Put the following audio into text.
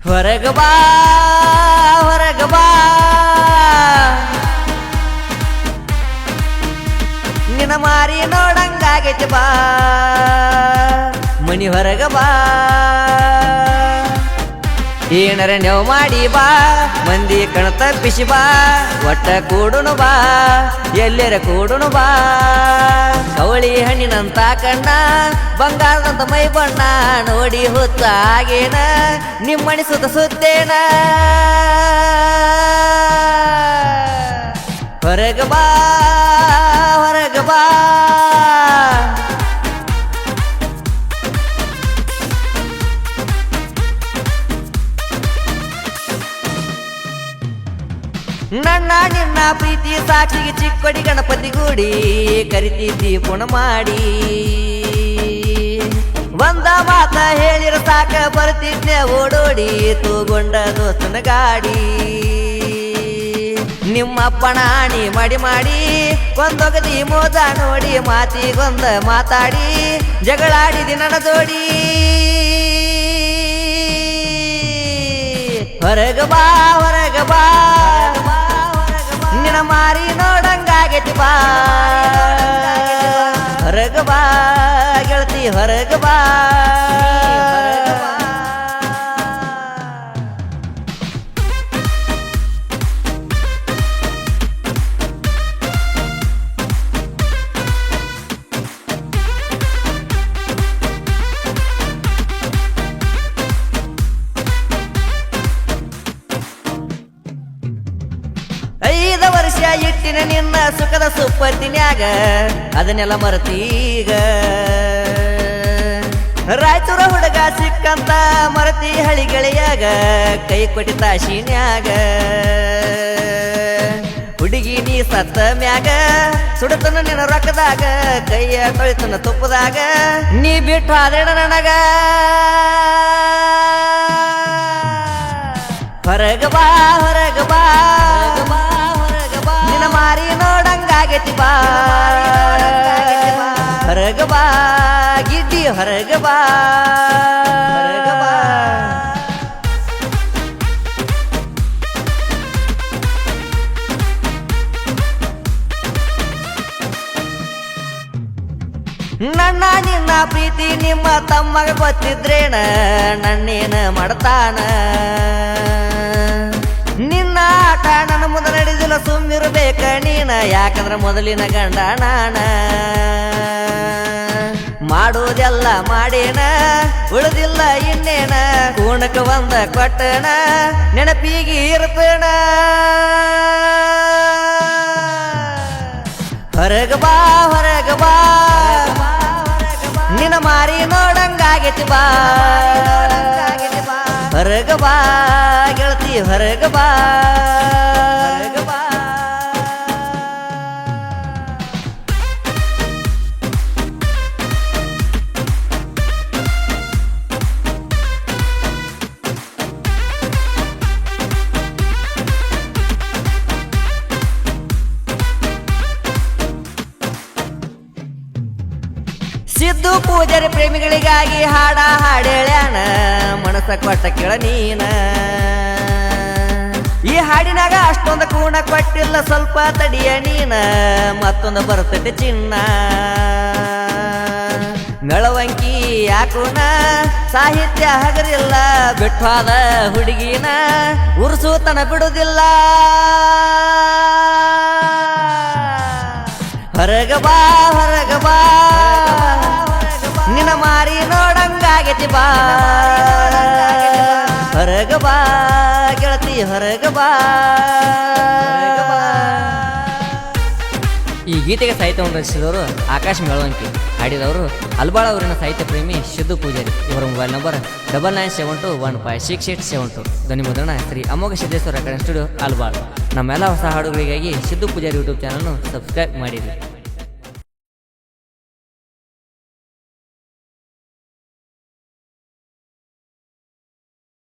ಹೊರಗ ಬಾ ಹೊರಗ ಬಾ ನಿನ್ನ ಮಾರಿ ನೋಡಂಗಾಗೈತಿ ಬಾ ಮನಿ ಹೊರಗ ಬಾ ಏನರ ನೆವ್ ಮಾಡಿ ಬಾ ಮಂದಿ ಕಣ ತಪ್ಪಿಸಿ ಬಾ ಒಟ್ಟ ಕೂಡುನು ಬಾ ಎಲ್ಲರ ಕೂಡುನು ಬಾ ಕವಳಿ ಹಣ್ಣಿನಂತ ಕಣ್ಣ ಬಂಗಾರದಂತ ಮೈ ಬಣ್ಣ ನೋಡಿ ಹುತ್ತ ಆಗೇನ ನಿಮ್ಮಣಿ ಸುತ್ತ ಸುತ್ತೇನ ಹೊರಗ ಬಾ ಹೊರಗ ಬಾ ನನ್ನ ನಿನ್ನ ಪ್ರೀತಿ ಸಾಕ್ಷಿಗೆ ಚಿಕ್ಕೊಡಿ ಗಣಪತಿ ಗೂಡಿ ಕರಿತಿದ್ದಿ ಪುಣ ಮಾಡಿ ಒಂದ ಮಾತ ಹೇಳಿರ ಸಾಕ ಬರ್ತಿದ್ನೆ ಓಡೋಡಿ ತೂಗೊಂಡ ದೋಸ್ತನ ಗಾಡಿ ನಿಮ್ಮಪ್ಪನ ಆಣಿ ಮಾಡಿ ಮಾಡಿ ಕೊಂದೊಗದಿ ಮೋದ ನೋಡಿ ಮಾತಿಗೊಂದ ಮಾತಾಡಿ ಜಗಳಾಡಿದಿ ನನ್ನ ಜೋಡಿ ಹೊರಗ ಬಾ ಹೊರಗ ಬಾ ನಿನ್ನ ಮಾರಿ ನೋಡಂಗಾಗೈತಿ ಬಾ ಹೊರಗ ಬಾ ಗೆಳತಿ ಹೊರಗ ಬಾ ವರ್ಷ ಇಟ್ಟಿನ ನಿನ್ನ ಸುಖದ ಸುಪ್ಪತ್ತಿನ್ಯಾಗ ಅದನ್ನೆಲ್ಲ ಮರತೀಗ ರಾಯಚೂರ ಹುಡುಗ ಸಿಕ್ಕಂತ ಮರತಿ ಹಳಿಗಳಿಯಾಗ ಕೈ ಕೊಟ್ಟಿ ತಾಶಿನ್ಯಾಗ ಹುಡುಗಿ ನೀ ಸತ್ತ ಮ್ಯಾಗ ಸುಡತನ ನಿನ್ನ ರೊಕ್ಕದಾಗ ಕೈಯ ತೊಳಿತನ ತುಪ್ಪದಾಗ ನೀ ಬಿಟ್ಟು ಆದೇಣ ನನಗ ಹೊರಗ ಬಾ ಹೊರಗ ಬಾ ಮಾರಿ ನೋಡಂಗಾಗೈತಿ ಬಾ ಹೊರಗ ಬಾ ಗಿಡ್ಡಿ ಹೊರಗ ಬಾ ಹೊರಗ ಬಾ ನನ್ನ ನಿನ್ನ ಪ್ರೀತಿ ನಿಮ್ಮ ತಮ್ಮಗ ಗೊತ್ತಿದ್ರೇನ ನನ್ನೇನ ಮಾಡ್ತಾನ ನಿನ್ನ ಆಟ ನನ್ನ ಮುಂದೆ ನಡೆದಿಲ್ಲ ಸುಮ್ಮಿರ್ಬೇಕ ನೀನ ಯಾಕಂದ್ರ ಮೊದಲಿನ ಗಂಡ ನಾನ ಮಾಡುವುದೆಲ್ಲ ಮಾಡೇನ ಉಳಿದಿಲ್ಲ ಇನ್ನೇನ ಕೂಣಕ ಒಂದ ಕೊಟ್ಟನ ನೆನಪಿಗೆ ಇರ್ತೇನ ಹೊರಗ ಬಾ ಹೊರಗ ಬಾ ನಿನ್ನ ಮಾರಿ ನೋಡಂಗಾಗೈತಿ ಬಾ ಹೊರಗ ಬಾ ಗೆಳತಿ ಹೊರಗ ಬಾ ಹೊರಗ ಬಾ ಸಿದ್ದು ಪೂಜಾರಿ ಪ್ರೇಮಿಗಳಿಗಾಗಿ ಹಾಡ ಹಾಡೇಳ್ಯಾನ ಮನಸ್ಸ ಕೊಟ್ಟ ಕೇಳ ನೀನ ಈ ಹಾಡಿನಾಗ ಅಷ್ಟೊಂದು ಕೂಣ ಕೊಟ್ಟಿಲ್ಲ ಸ್ವಲ್ಪ ತಡಿಯ ನೀನ ಮತ್ತೊಂದು ಬರ್ತೈತೆ ಚಿನ್ನ ಮೆಳವಂಕಿ ಯಾಕೂನ ಸಾಹಿತ್ಯ ಹಗರಿಲ್ಲ ಬಿಟ್ಟಾದ ಹುಡುಗಿನ ಉರ್ಸೂತನ ಬಿಡುದಿಲ್ಲ ಹೊರಗ ಬಾ ಹೊರಗ ಬಾ ನಿನ್ನ ಮಾರಿ ನೋಡಂಗಾಗೈತಿ ಬಾ ಹೊರಗ ಬಾ ಗೆಳತಿ ಹೊರಗ ಬಾ ಈ ಗೀತೆಗೆ ಸಾಹಿತ್ಯವನ್ನು ರಚಿಸಿದವರು ಆಕಾಶ್ ಮೆಳವಂಕಿ, ಹಾಡಿದವರು ಅಲ್ಬಾಳ ಊರಿನ ಸಾಹಿತ್ಯ ಪ್ರೇಮಿ ಸಿದ್ದು ಪೂಜಾರಿ. ಇವರ ಮೊಬೈಲ್ ನಂಬರ್ 9972156872. ಧ್ವನಿ ಮುದ್ರಣ ಶ್ರೀ ಅಮೋಘ ಸಿದ್ದೇಶ್ವರ ರೆಕಾರ್ಡಿಂಗ್ ಸ್ಟುಡಿಯೋ ಅಲ್ಬಾಳ. ನಮ್ಮೆಲ್ಲ ಹೊಸ ಹಾಡುಗಳಿಗಾಗಿ ಸಿದ್ದು ಪೂಜಾರಿ ಯೂಟ್ಯೂಬ್ ಚಾನಲ್ನು ಸಬ್ಸ್ಕ್ರೈಬ್ ಮಾಡಿರಿ.